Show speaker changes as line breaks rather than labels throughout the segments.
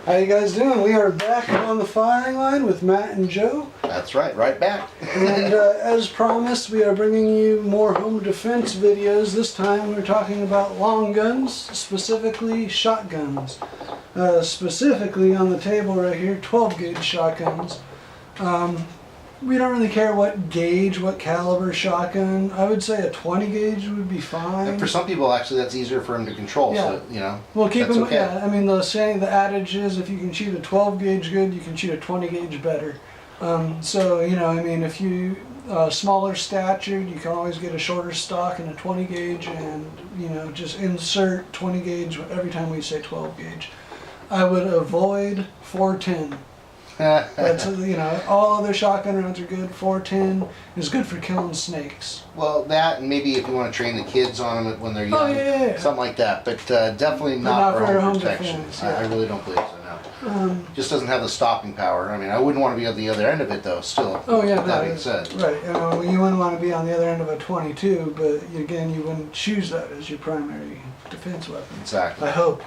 How you guys doing? We are back on the firing line with Matt and Joe.
That's right back.
And as promised, we are bringing you more home defense videos. This time we're talking about long guns, specifically shotguns. Specifically on the table right here, 12 gauge shotguns. We don't really care what gauge, what caliber shotgun. I would say a 20 gauge would be fine.
And for some people, actually, that's easier for them to control.
Yeah.
So, you know,
well, keep
that's
them.
okay.
Yeah, I mean, the adage is if you can shoot a 12 gauge good, you can shoot a 20 gauge better. So you know, I mean, if you smaller statured, you can always get a shorter stock and a 20 gauge, and you know, just insert 20 gauge every time we say 12 gauge. I would avoid 410. That's, you know, all other shotgun rounds are good. 410 is good for killing snakes.
Well, that, and maybe if you want to train the kids on them when they're young,
Oh, yeah.
something like that. But definitely not for home protection.
Defense,
I really don't believe so, no. Just doesn't have the stopping power. I mean, I wouldn't want to be at the other end of it, though, still.
Oh, yeah,
that being said.
Right. You wouldn't want to be on the other end of a 22, but again, you wouldn't choose that as your primary defense weapon.
Exactly.
I hope.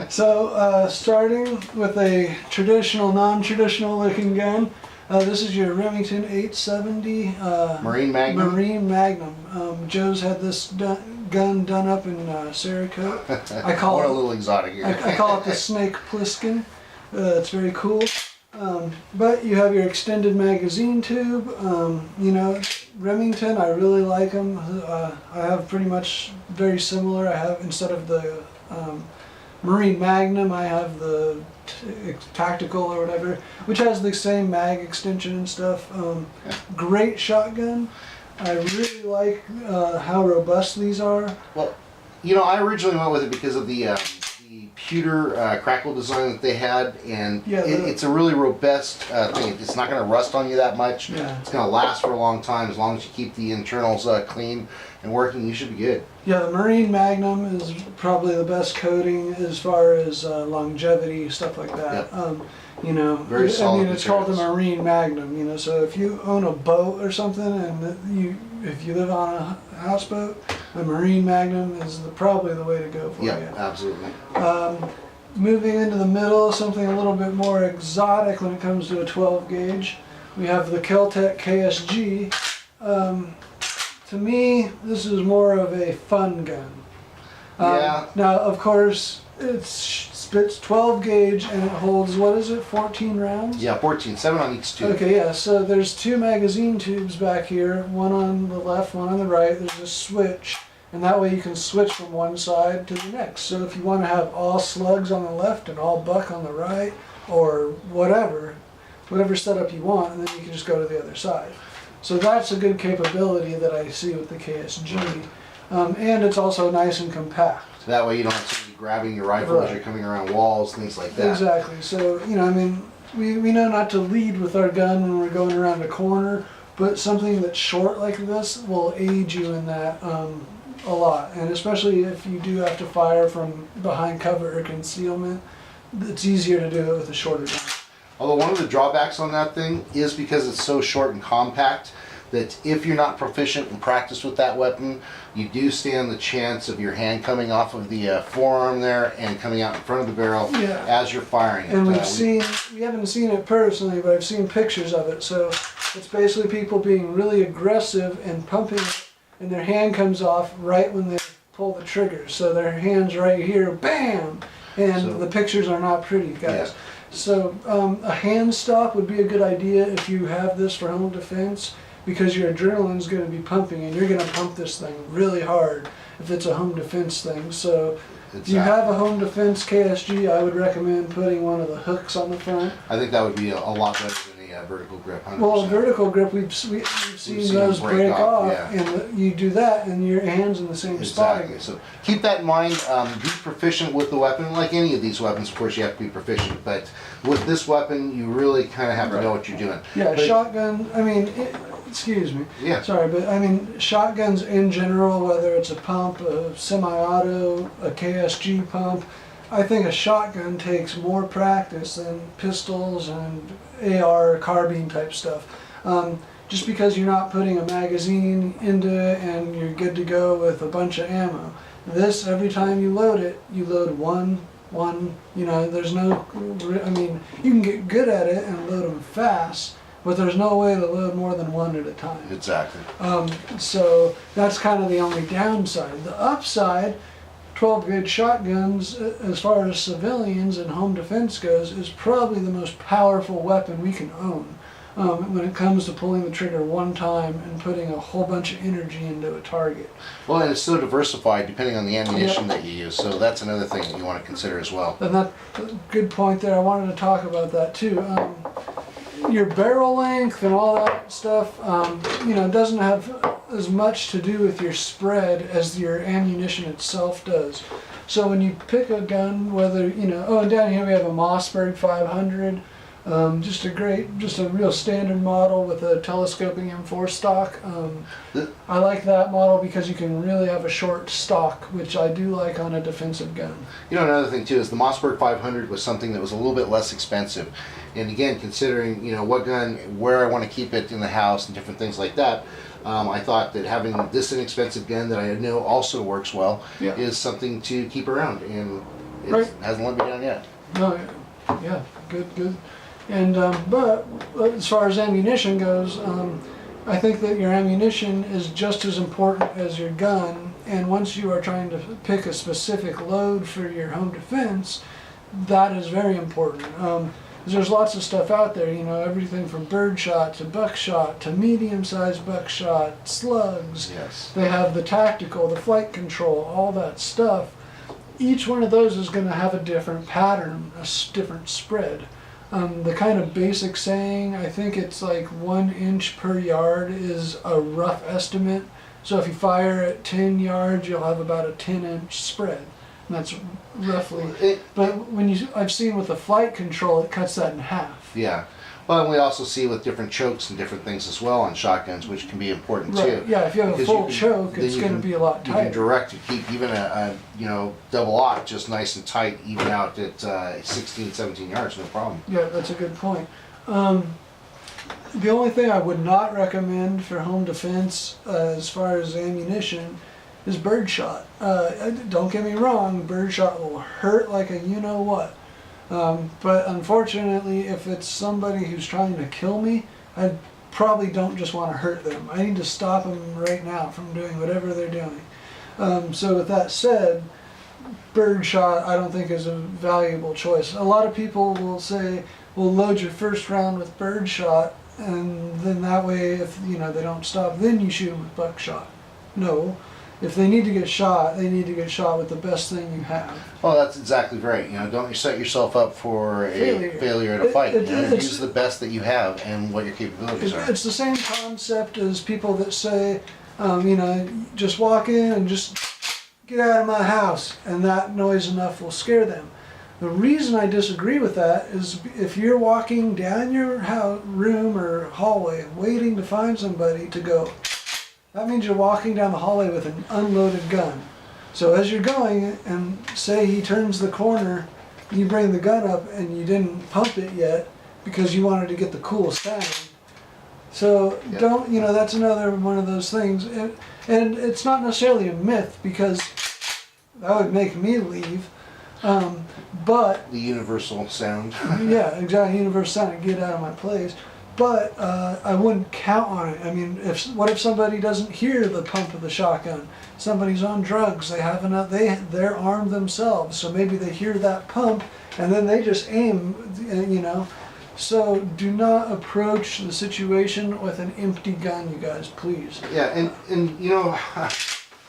So starting with a traditional, non-traditional looking gun, this is your Remington 870
Marine Magnum.
Marine Magnum. Joe's had this gun done up in Cerakote. I call
We're
it
a little exotic here.
I call it the Snake Plissken. It's very cool. But you have your extended magazine tube. You know, Remington, I really like them. I have pretty much very similar. I have, instead of the Marine Magnum, I have the Tactical or whatever, which has the same mag extension and stuff. Great shotgun. I really like how robust these are.
Well, you know, I originally went with it because of the pewter crackle design that they had, and
Yeah,
it's a really robust thing. It's not going to rust on you that much.
Yeah.
It's going to last for a long time as long as you keep the internals clean and working. You should be good.
Yeah, the Marine Magnum is probably the best coating as far as longevity, stuff like that.
Yep.
You know,
Very solid
it's called the
materials.
Marine Magnum. You know, so if you own a boat or something, and if you live on a houseboat, a Marine Magnum is probably the way to go for
Yeah,
you.
absolutely.
Moving into the middle, something a little bit more exotic when it comes to a 12 gauge, we have the KelTec KSG. To me, this is more of a fun gun.
Yeah.
Now, of course, it spits 12 gauge and it holds, what is it, 14 rounds?
Yeah, 14, 7 on each tube.
Okay, yeah, so there's two magazine tubes back here, one on the left, one on the right. There's a switch, and that way you can switch from one side to the next. So if you want to have all slugs on the left and all buck on the right, or whatever setup you want, and then you can just go to the other side. So that's a good capability that I see with the KSG. And it's also nice and compact.
So that way you don't have somebody grabbing your rifle as you're coming around walls, things like that.
Exactly. So, you know, I mean, we know not to lead with our gun when we're going around a corner, but something that's short like this will aid you in that a lot. And especially if you do have to fire from behind cover or concealment, it's easier to do it with a shorter gun.
Although one of the drawbacks on that thing is because it's so short and compact, that if you're not proficient and practiced with that weapon, you do stand the chance of your hand coming off of the forearm there and coming out in front of the barrel as you're firing it.
And we haven't seen it personally, but I've seen pictures of it. So it's basically people being really aggressive and pumping it, and their hand comes off right when they pull the trigger. So their hand's right here, bam! And the pictures are not pretty, guys.
Yeah.
So a hand stop would be a good idea if you have this for home defense, because your adrenaline's going to be pumping, and you're going to pump this thing really hard if it's a home defense thing. So if you have a home defense KSG, I would recommend putting one of the hooks on the front.
I think that would be a lot better than a vertical grip. 100%.
Well, vertical grip, we've seen those break off, and you do that, and your hand's in the same spot.
Exactly. So keep that in mind. Be proficient with the weapon. Like any of these weapons, of course, you have to be proficient. But with this weapon, you really kind of have to know what you're doing.
Yeah, shotgun. I mean, excuse me.
Yeah.
Sorry, but I mean, shotguns in general, whether it's a pump, a semi-auto, a KSG pump, I think a shotgun takes more practice than pistols and AR carbine type stuff. Just because you're not putting a magazine into it and you're good to go with a bunch of ammo. This, every time you load it, you load one one. You know, there's no, I mean, you can get good at it and load them fast, but there's no way to load more than one at a time.
Exactly.
So that's kind of the only downside. The upside, 12 gauge shotguns, as far as civilians and home defense goes, is probably the most powerful weapon we can own. When it comes to pulling the trigger one time and putting a whole bunch of energy into a target.
Well, and it's so diversified depending on the ammunition that you use, so that's another thing that you want to consider as well.
And that's a good point there. I wanted to talk about that too. Your barrel length and all that stuff, you know, doesn't have as much to do with your spread as your ammunition itself does. So when you pick a gun, whether, you know, oh, and down here we have a Mossberg 500. Just a real standard model with a telescoping M4 stock. I like that model because you can really have a short stock, which I do like on a defensive gun.
You know, another thing too is the Mossberg 500 was something that was a little bit less expensive. And again, considering, you know, what gun, where I want to keep it in the house and different things like that, I thought that having this inexpensive gun that I know also works well is something to keep around, and it hasn't let me down yet.
No, yeah, good. And but as far as ammunition goes, I think that your ammunition is just as important as your gun. And once you are trying to pick a specific load for your home defense, that is very important. There's lots of stuff out there, you know, everything from birdshot to buckshot to medium-sized buckshot, slugs.
Yes.
They have the tactical, the flight control, all that stuff. Each one of those is going to have a different pattern, a different spread. The kind of basic saying, I think it's like 1 inch per yard is a rough estimate. So if you fire at 10 yards, you'll have about a 10-inch spread. And that's roughly. But I've seen with the flight control, it cuts that in half.
Yeah. Well, and we also see with different chokes and different things as well on shotguns, which can be important too.
Yeah, if you have a full choke, it's going to be a lot tighter.
You can direct to keep even a you know, double aught just nice and tight, even out at 16, 17 yards, no problem.
Yeah, that's a good point. The only thing I would not recommend for home defense as far as ammunition is birdshot. Don't get me wrong, birdshot will hurt like a you-know-what. But unfortunately, if it's somebody who's trying to kill me, I probably don't just want to hurt them. I need to stop them right now from doing whatever they're doing. So with that said, birdshot I don't think is a valuable choice. A lot of people will say, well, load your first round with birdshot, and then that way, if you know they don't stop, then you shoot them with buckshot. No. If they need to get shot, they need to get shot with the best thing you have.
Oh, that's exactly right. You know, don't set yourself up for a failure in a fight. Use the best that you have and what your capabilities are.
It's the same concept as people that say, you know, just walk in and just get out of my house, and that noise enough will scare them. The reason I disagree with that is if you're walking down your room or hallway waiting to find somebody to go, that means you're walking down the hallway with an unloaded gun. So as you're going, and say he turns the corner, you bring the gun up and you didn't pump it yet because you wanted to get the cool sound. So don't, you know, that's another one of those things. And it's not necessarily a myth because that would make me leave. But
the universal sound.
Yeah, exactly, universal sound, get out of my place. But I wouldn't count on it. I mean, what if somebody doesn't hear the pump of the shotgun? Somebody's on drugs. They're armed themselves, so maybe they hear that pump and then they just aim. You know, so do not approach the situation with an empty gun, you guys, please.
Yeah, and you know,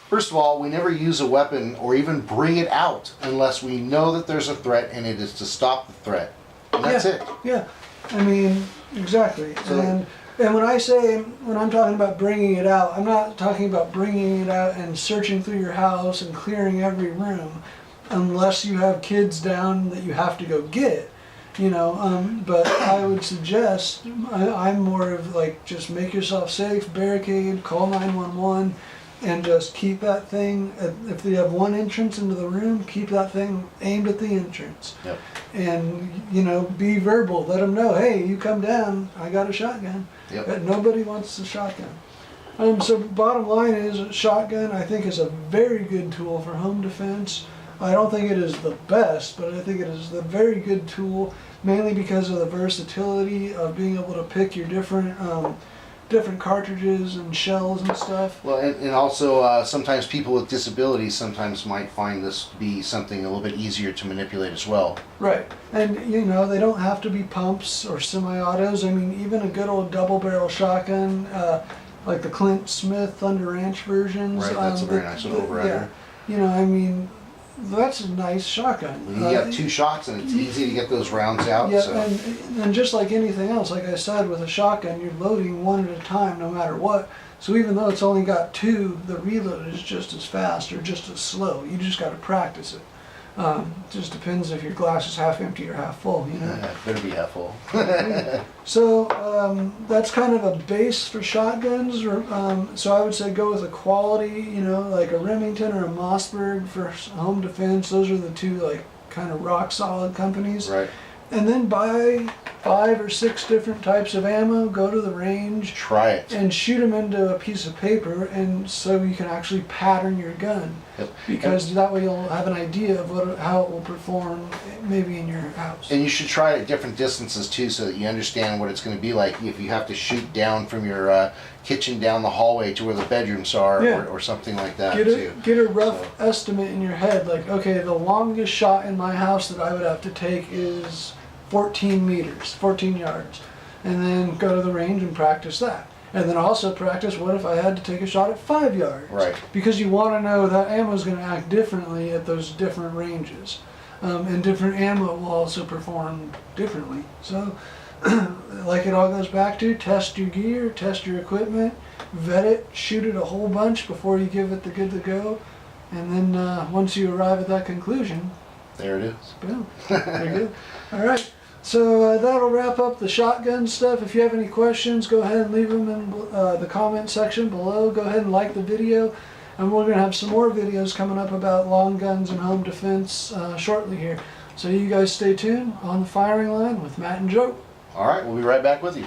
first of all, we never use a weapon or even bring it out unless we know that there's a threat and it is to stop the threat. And that's it.
Yeah, I mean. Exactly. And when I'm talking about bringing it out, I'm not talking about bringing it out and searching through your house and clearing every room, unless you have kids down that you have to go get, you know. But I would suggest, I'm more of like, just make yourself safe, barricade, call 911, and just keep that thing, if you have one entrance into the room, keep that thing aimed at the entrance.
Yep.
And, you know, be verbal. Let them know, hey, you come down, I got a shotgun.
Yep.
But nobody wants a shotgun. So bottom line is, shotgun I think is a very good tool for home defense. I don't think it is the best, but I think it is a very good tool, mainly because of the versatility of being able to pick your different cartridges and shells and stuff.
Well, and also sometimes people with disabilities sometimes might find this to be something a little bit easier to manipulate as well.
Right, and you know, they don't have to be pumps or semi-autos. I mean, even a good old double-barrel shotgun, like the Clint Smith Thunder Ranch versions.
Right, that's a very nice little overrider.
Yeah, you know, I mean, that's a nice shotgun.
You got 2 shots and it's easy to get those rounds out.
Yeah,
So.
and just like anything else, like I said, with a shotgun, you're loading one at a time no matter what. So even though it's only got 2, the reload is just as fast or just as slow. You just got to practice it. Just depends if your glass is half empty or half full, you know.
Yeah, it better be half full.
So that's kind of a base for shotguns. So I would say go with a quality, you know, like a Remington or a Mossberg for home defense. Those are the 2 like kind of rock solid companies.
Right.
And then buy 5 or 6 different types of ammo, go to the range,
Try it.
and shoot them into a piece of paper, and so you can actually pattern your gun.
Yep.
Because that way you'll have an idea of how it will perform maybe in your house.
And you should try it at different distances too, so that you understand what it's going to be like if you have to shoot down from your kitchen down the hallway to where the bedrooms are,
Yeah.
or something like that
Get a rough estimate in your head, like, okay, the longest shot in my house that I would have to take is 14 meters, 14 yards, and then go to the range and practice that. And then also practice what if I had to take a shot at 5 yards.
Right.
Because you want to know that ammo is going to act differently at those different ranges. And different ammo will also perform differently. So, like it all goes back to, test your gear, test your equipment, vet it, shoot it a whole bunch before you give it the good to go. And then once you arrive at that conclusion,
There it is.
boom, there you go. All right. So that'll wrap up the shotgun stuff. If you have any questions, go ahead and leave them in the comment section below. Go ahead and like the video. And we're going to have some more videos coming up about long guns and home defense shortly here. So you guys stay tuned on the firing line with Matt and Joe.
All right, we'll be right back with you.